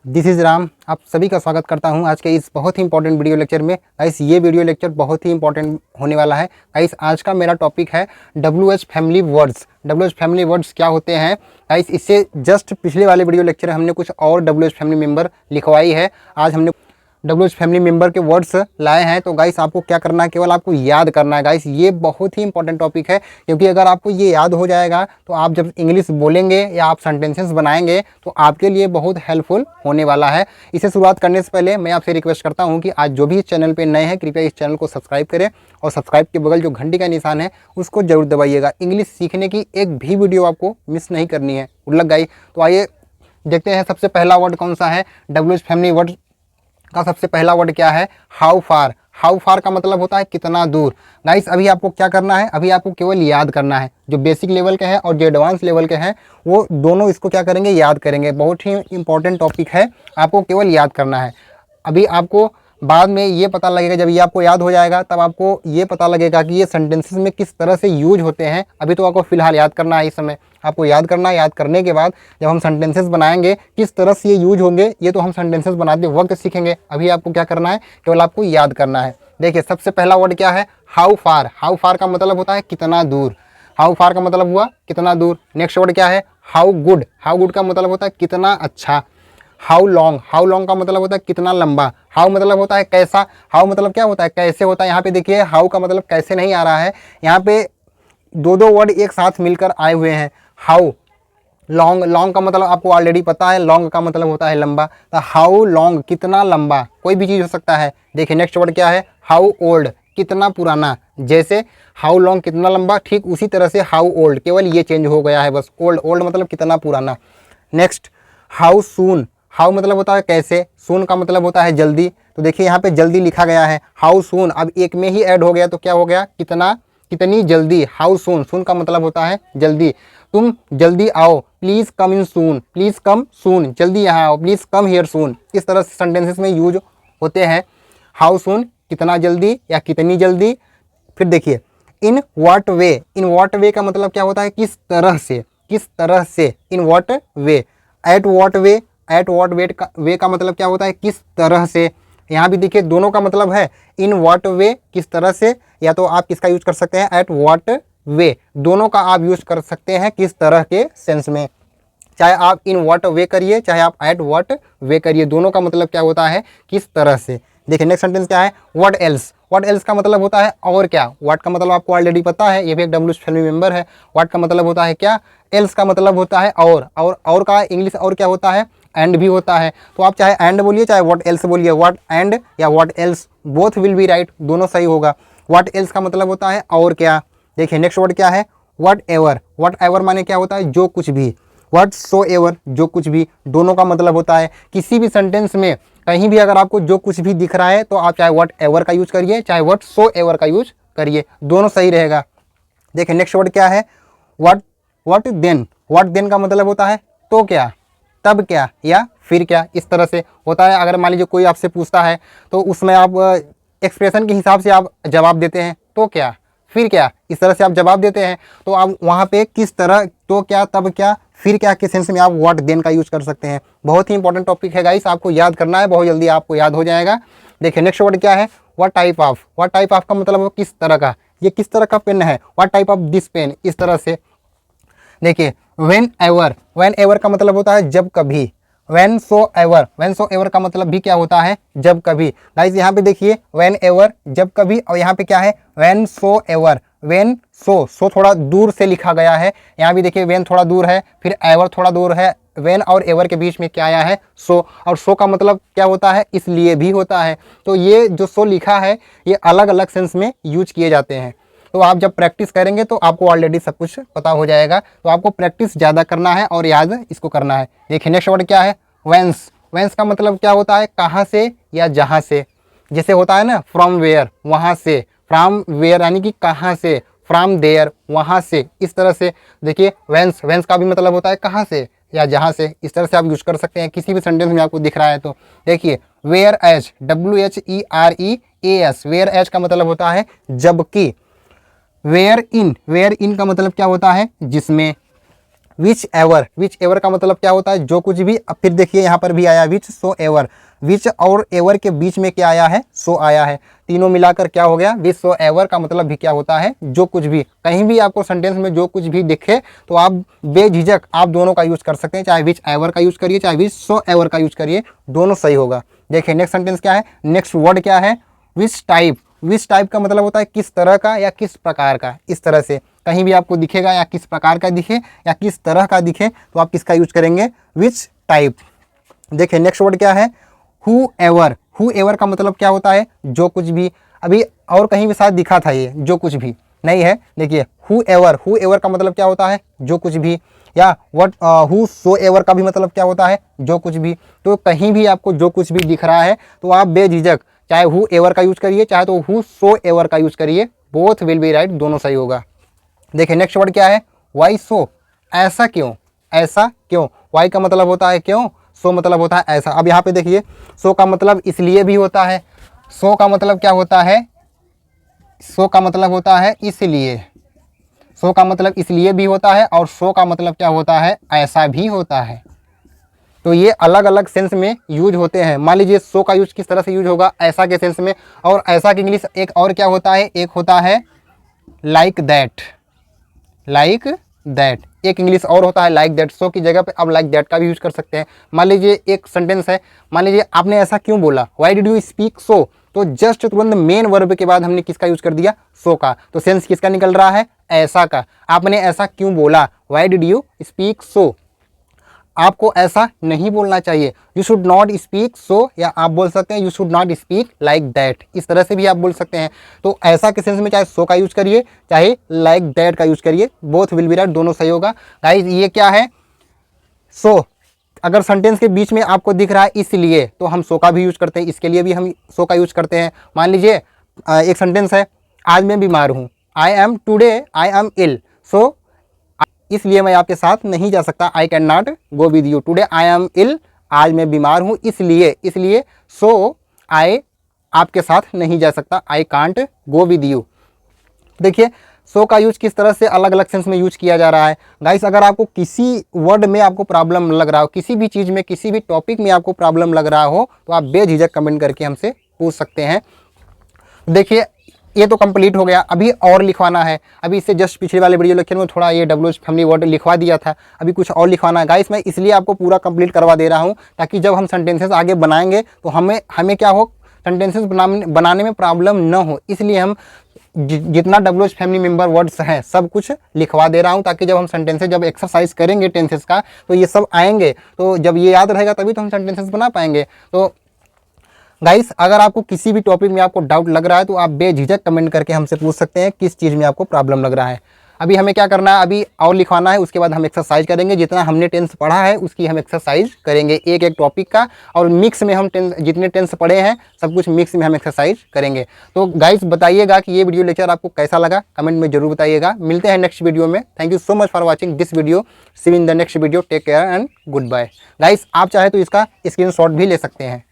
This is Ram. आप सभी का स्वागत करता हूं आज के इस बहुत ही इंपॉर्टेंट वीडियो लेक्चर में। गाइस ये वीडियो लेक्चर बहुत ही इंपॉर्टेंट होने वाला है। गाइस आज का मेरा टॉपिक है WH family words. WH family words क्या होते हैं। गाइस इससे जस्ट पिछले वाले वीडियो लेक्चर में हमने कुछ और WH फैमिली मेम्बर लिखवाई है। आज हमने WH फैमिली मेंबर के वर्ड्स लाए हैं। तो गाइस आपको क्या करना है, केवल आपको याद करना है। गाइस ये बहुत ही इंपॉर्टेंट टॉपिक है, क्योंकि अगर आपको ये याद हो जाएगा तो आप जब इंग्लिश बोलेंगे या आप सेंटेंसेस बनाएंगे तो आपके लिए बहुत हेल्पफुल होने वाला है। इसे शुरुआत करने से पहले मैं आपसे रिक्वेस्ट करता हूँ कि आज जो भी इस चैनल पर नए हैं कृपया इस चैनल को सब्सक्राइब करें और सब्सक्राइब के बगल जो घंटी का निशान है उसको जरूर दबाइएगा। इंग्लिश सीखने की एक भी वीडियो आपको मिस नहीं करनी है। उल्लग गाइस तो आइए देखते हैं सबसे पहला वर्ड कौन सा है। WH फैमिली वर्ड का सबसे पहला वर्ड क्या है, हाउ फार। हाउ फार का मतलब होता है कितना दूर। गाइस अभी आपको क्या करना है, अभी आपको केवल याद करना है। जो बेसिक लेवल के हैं और जो एडवांस लेवल के हैं वो दोनों इसको क्या करेंगे, याद करेंगे। बहुत ही इंपॉर्टेंट टॉपिक है, आपको केवल याद करना है। अभी आपको बाद में ये पता लगेगा, जब ये आपको याद हो जाएगा तब आपको ये पता लगेगा कि ये सेंटेंसेस में किस तरह से यूज होते हैं। अभी तो आपको फिलहाल याद करना है, इस समय आपको याद करना है। याद करने के बाद जब हम सेंटेंसेस बनाएंगे किस तरह से ये यूज होंगे ये तो हम सेंटेंसेस बनाते वक्त सीखेंगे। अभी आपको क्या करना है, केवल आपको याद करना है। देखिए सबसे पहला वर्ड क्या है, हाउ फार। हाउ फार का मतलब होता है कितना दूर। हाउ फार का मतलब हुआ कितना दूर। नेक्स्ट वर्ड क्या है, हाउ गुड। हाउ गुड का मतलब होता है कितना अच्छा। How long. हाउ लॉन्ग का मतलब होता है कितना लंबा। हाउ मतलब होता है कैसा। हाउ मतलब क्या होता है, कैसे होता है। यहाँ पे देखिए हाउ का मतलब कैसे नहीं आ रहा है, यहाँ पे दो दो वर्ड एक साथ मिलकर आए हुए हैं। How long. लॉन्ग का मतलब आपको ऑलरेडी पता है, लॉन्ग का मतलब होता है लंबा। तो हाउ लॉन्ग कितना लंबा, कोई भी चीज़ हो सकता है। देखिए नेक्स्ट वर्ड क्या है, हाउ ओल्ड कितना पुराना। जैसे हाउ लॉन्ग कितना लंबा, ठीक उसी तरह से हाउ ओल्ड, केवल ये चेंज हो गया है बस। ओल्ड ओल्ड मतलब कितना पुराना। Next how soon. हाउ मतलब होता है कैसे, सून का मतलब होता है जल्दी। तो देखिए यहाँ पे जल्दी लिखा गया है, हाउ सून। अब एक में ही ऐड हो गया तो क्या हो गया, कितना, कितनी जल्दी। हाउ सून, सून का मतलब होता है जल्दी। तुम जल्दी आओ, please come in soon. Please कम सून, जल्दी यहाँ आओ, प्लीज़ कम हियर सून। इस तरह से सेंटेंसेस में यूज होते हैं। हाउ सून कितना जल्दी या कितनी जल्दी। फिर देखिए in what way. In what way का मतलब क्या होता है, किस तरह से, किस तरह से। In what way. At what way. At what way का मतलब क्या होता है, किस तरह से। यहाँ भी देखिए दोनों का मतलब है, इन व्हाट वे किस तरह से, या तो आप किसका यूज कर सकते हैं, एट व्हाट वे। दोनों का आप यूज कर सकते हैं किस तरह के सेंस में। चाहे आप इन व्हाट वे करिए चाहे आप एट व्हाट वे करिए, दोनों का मतलब क्या होता है, किस तरह से। देखिए नेक्स्ट सेंटेंस क्या है, व्हाट एल्स। व्हाट एल्स का मतलब होता है और क्या। व्हाट का मतलब आपको ऑलरेडी पता है, ये भी एक WH फैमिली मेंबर है। व्हाट का मतलब होता है क्या, एल्स का मतलब होता है और का इंग्लिश और क्या होता है, एंड भी होता है। तो आप चाहे एंड बोलिए चाहे व्हाट एल्स बोलिए, व्हाट एंड या what else both will be right, दोनों सही होगा। व्हाट एल्स का मतलब होता है और क्या। देखिए नेक्स्ट वर्ड क्या है, व्हाट एवर। व्हाट एवर माने क्या होता है, जो कुछ भी। व्हाट सो एवर, जो कुछ भी, दोनों का मतलब होता है। किसी भी सेंटेंस में कहीं भी अगर आपको जो कुछ भी दिख रहा है तो आप चाहे व्हाट एवर का यूज करिए चाहे व्हाट सो एवर का यूज करिए, दोनों सही रहेगा। देखिए नेक्स्ट वर्ड क्या है, व्हाट देन। व्हाट देन का मतलब होता है तो क्या, तब क्या या फिर क्या, इस तरह से होता है। अगर मान लीजिए कोई आपसे पूछता है तो उसमें आप एक्सप्रेशन के हिसाब से आप जवाब देते हैं, तो क्या फिर क्या, इस तरह से आप जवाब देते हैं। तो आप वहाँ पे किस तरह, तो क्या, तब क्या, फिर क्या के सेंस में आप व्हाट देन का यूज कर सकते हैं। बहुत ही इंपॉर्टेंट टॉपिक है गाइस, आपको याद करना है, बहुत जल्दी आपको याद हो जाएगा। देखिए नेक्स्ट वर्ड क्या है, what type of. What type of का मतलब किस तरह का, ये किस तरह का पेन है, what type of this pen, इस तरह से। देखिए व्हेन एवर। व्हेन एवर का मतलब होता है जब कभी। When so ever. When so ever का मतलब भी क्या होता है, जब कभी। गाइस यहाँ पे देखिए व्हेन एवर जब कभी, और यहाँ पे क्या है, when so ever. When so थोड़ा दूर से लिखा गया है, यहाँ भी देखिए व्हेन थोड़ा दूर है, फिर एवर थोड़ा दूर है। व्हेन और एवर के बीच में क्या आया है, सो। और सो का मतलब क्या होता है, इसलिए भी होता है। तो ये जो सो लिखा है ये अलग अलग सेंस में यूज किए जाते हैं। तो आप जब प्रैक्टिस करेंगे तो आपको ऑलरेडी सब कुछ पता हो जाएगा। तो आपको प्रैक्टिस ज़्यादा करना है और याद इसको करना है। देखिए नेक्स्ट वर्ड क्या है, वेंस। वेंस का मतलब क्या होता है, कहाँ से या जहाँ से। जैसे होता है ना फ्रॉम वेयर, वहाँ से। फ्रॉम वेयर यानी कि कहाँ से, फ्रॉम देयर वहाँ से, इस तरह से। देखिए वेंस, वेंस का भी मतलब होता है कहाँ से या जहाँ से, इस तरह से आप यूज कर सकते हैं किसी भी सेंटेंस में आपको दिख रहा है तो। देखिए whereas, WHEREAS। Whereas का मतलब होता है जबकि। वेयर इन, वेयर इन का मतलब क्या होता है, जिसमें। विच एवर का मतलब क्या होता है, जो कुछ भी। अब फिर देखिए यहाँ पर भी आया विच सो एवर, विच और एवर के बीच में क्या आया है, सो आया है, तीनों मिलाकर क्या हो गया, विच सो एवर का मतलब भी क्या होता है, जो कुछ भी। कहीं भी आपको सेंटेंस में जो कुछ भी दिखे तो आप बेझिझक आप दोनों का यूज कर सकते हैं, चाहे विच एवर का यूज करिए चाहे विच सो एवर का यूज करिए, दोनों सही होगा। देखिए नेक्स्ट सेंटेंस क्या है, नेक्स्ट वर्ड क्या है, विच टाइप। विच टाइप का मतलब होता है किस तरह का या किस प्रकार का। इस तरह से कहीं भी आपको दिखेगा या किस प्रकार का दिखे या किस तरह का दिखे तो आप किसका यूज करेंगे, विच टाइप। देखिए नेक्स्ट वर्ड क्या है, हु एवर का मतलब क्या होता है, जो कुछ भी। अभी और कहीं भी शायद दिखा था ये जो कुछ भी, नहीं है। देखिए हु एवर का मतलब क्या होता है, जो कुछ भी। या व्हाट हु सो एवर का भी मतलब क्या होता है, जो कुछ भी। तो कहीं भी आपको जो कुछ भी दिख रहा है तो आप बेझिझक चाहे हु एवर का यूज करिए चाहे तो हु सो एवर का यूज करिए, बोथ विल बी राइट, दोनों सही होगा। देखिए नेक्स्ट वर्ड क्या है, वाई सो, ऐसा क्यों, ऐसा क्यों। वाई का मतलब होता है क्यों, सो मतलब होता है ऐसा। अब यहाँ पे देखिए सो का मतलब इसलिए भी होता है, सो का मतलब क्या होता है, सो का मतलब होता है इसलिए, सो का मतलब इसलिए भी होता है और सो का मतलब क्या होता है, ऐसा भी होता है। तो ये अलग अलग सेंस में यूज होते हैं। मान लीजिए सो का यूज किस तरह से यूज होगा, ऐसा के सेंस में। और ऐसा की इंग्लिश एक और क्या होता है, एक होता है लाइक दैट, लाइक दैट एक इंग्लिश और होता है लाइक दैट। सो की जगह पे आप लाइक दैट का भी यूज कर सकते हैं। मान लीजिए एक सेंटेंस है, मान लीजिए आपने ऐसा क्यों बोला, why did you speak so, तो जस्ट तुरंत मेन वर्ब के बाद हमने किसका यूज कर दिया, सो का। तो सेंस किसका निकल रहा है, ऐसा का। आपने ऐसा क्यों बोला, why did you speak so. आपको ऐसा नहीं बोलना चाहिए, you should not speak so, या आप बोल सकते हैं you should not speak like that. इस तरह से भी आप बोल सकते हैं। तो ऐसा के सेंस में चाहे सो का यूज करिए चाहे लाइक दैट का यूज करिए, बोथ विल बी राइट, दोनों सही होगा। गाइस ये क्या है, सो। अगर सेंटेंस के बीच में आपको दिख रहा है इसलिए तो हम सो का भी यूज करते हैं, इसके लिए भी हम सो का यूज करते हैं। मान लीजिए एक सेंटेंस है, आज मैं बीमार हूँ, I am today I am ill, so इसलिए मैं आपके साथ नहीं जा सकता, I can not go with you. Today I am ill, आज मैं बीमार हूँ इसलिए सो आई आपके साथ नहीं जा सकता, I can't go with you. देखिए सो का यूज किस तरह से अलग अलग सेंस में यूज किया जा रहा है। गाइस अगर आपको किसी वर्ड में आपको प्रॉब्लम लग रहा हो, किसी भी चीज़ में किसी भी टॉपिक में आपको प्रॉब्लम लग रहा हो तो आप बेझिझक कमेंट करके हमसे पूछ सकते हैं। देखिए ये तो कंप्लीट हो गया, अभी और लिखवाना है। अभी इससे जस्ट पिछले वाले वीडियो लेक्चर में थोड़ा ये WH फैमिली वर्ड लिखवा दिया था, अभी कुछ और लिखवाना है। गाइस मैं इसलिए आपको पूरा कंप्लीट करवा दे रहा हूँ ताकि जब हम सेंटेंसेस आगे बनाएंगे तो हमें क्या हो, सेंटेंसेस बनाने में प्रॉब्लम न हो। इसलिए हम जितना WH फैमिली मेंबर वर्ड्स हैं सब कुछ लिखवा दे रहा हूँ, ताकि जब हम सेंटेंसेस जब एक्सरसाइज करेंगे टेंसेस का तो ये सब आएंगे, तो जब ये याद रहेगा तभी तो हम सेंटेंसेस बना पाएंगे। तो गाइस अगर आपको किसी भी टॉपिक में आपको डाउट लग रहा है तो आप बेझिझक कमेंट करके हमसे पूछ सकते हैं किस चीज़ में आपको प्रॉब्लम लग रहा है। अभी हमें क्या करना है, अभी और लिखवाना है, उसके बाद हम एक्सरसाइज करेंगे। जितना हमने टेंस पढ़ा है उसकी हम एक्सरसाइज करेंगे एक एक टॉपिक का, और मिक्स में हम जितने टेंस पढ़े हैं सब कुछ मिक्स में हम एक्सरसाइज करेंगे। तो गाइस बताइएगा कि ये वीडियो लेक्चर आपको कैसा लगा, कमेंट में जरूर बताइएगा। मिलते हैं नेक्स्ट वीडियो में। Thank you so much for watching this video, see you in the next video, take care and goodbye. Guys आप चाहे तो इसका स्क्रीनशॉट भी ले सकते हैं।